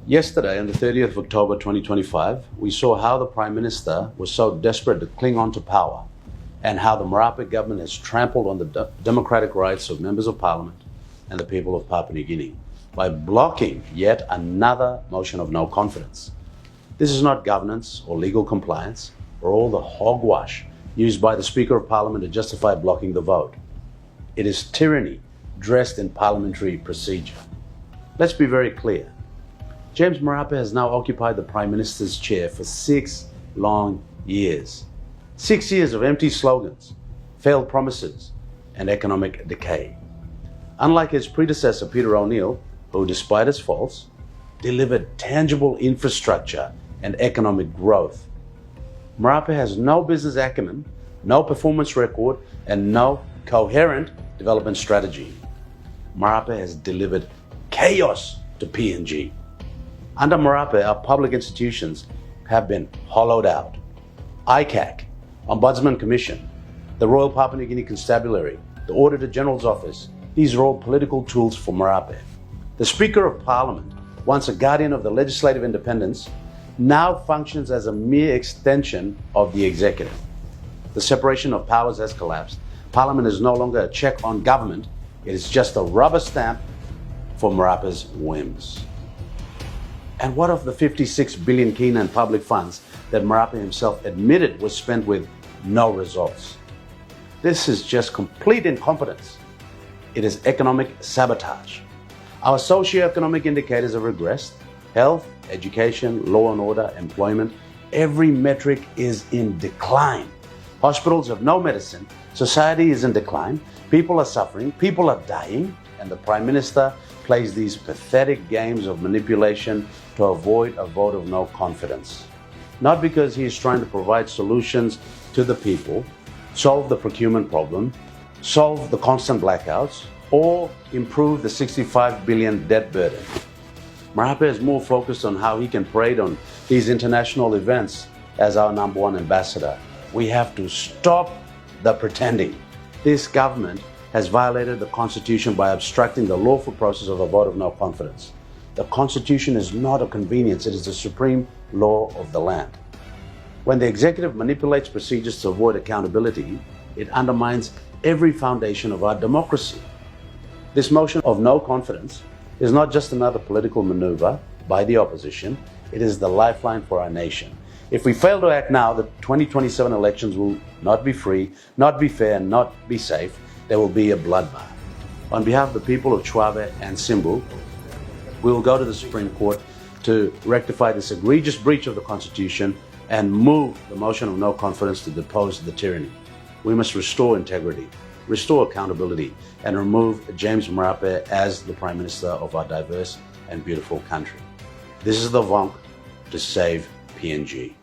Yesterday, on the 30th of October 2025, we saw how the Prime Minister was so desperate to cling on to power and how the Marape government has trampled on the democratic rights of members of parliament and the people of Papua New Guinea by blocking yet another motion of no confidence. This is not governance or legal compliance or all the hogwash used by the Speaker of Parliament to justify blocking the vote. It is tyranny dressed in parliamentary procedure. Let's be very clear. James Marape has now occupied the Prime Minister's chair for 6 long years. 6 years of empty slogans, failed promises, and economic decay. Unlike his predecessor, Peter O'Neill, who, despite his faults, delivered tangible infrastructure and economic growth, Marape has no business acumen, no performance record, and no coherent development strategy. Marape has delivered chaos to PNG. Under Marape, our public institutions have been hollowed out. ICAC, Ombudsman Commission, the Royal Papua New Guinea Constabulary, the Auditor General's Office, these are all political tools for Marape. The Speaker of Parliament, once a guardian of the legislative independence, now functions as a mere extension of the executive. The separation of powers has collapsed. Parliament is no longer a check on government. It is just a rubber stamp for Marape's whims. And what of the 56 billion kina public funds that Marape himself admitted was spent with no results? This is just complete incompetence. It is economic sabotage. Our socio-economic indicators have regressed. Health, education, law and order, employment, every metric is in decline. Hospitals have no medicine. Society is in decline. People are suffering. People are dying. And the Prime Minister plays these pathetic games of manipulation to avoid a vote of no confidence. Not because he is trying to provide solutions to the people, solve the procurement problem, solve the constant blackouts, or improve the 65 billion debt burden. Marape is more focused on how he can parade on these international events as our #1 ambassador. We have to stop the pretending. This government has violated the Constitution by obstructing the lawful process of a vote of no confidence. The Constitution is not a convenience, it is the supreme law of the land. When the executive manipulates procedures to avoid accountability, it undermines every foundation of our democracy. This motion of no confidence is not just another political maneuver by the opposition, it is the lifeline for our nation. If we fail to act now, the 2027 elections will not be free, not be fair, and not be safe. There will be a bloodbath. On behalf of the people of Chwave and Simbu, we will go to the Supreme Court to rectify this egregious breach of the Constitution and move the motion of no confidence to depose the tyranny. We must restore integrity, restore accountability, and remove James Marape as the Prime Minister of our diverse and beautiful country. This is the VONC to save PNG.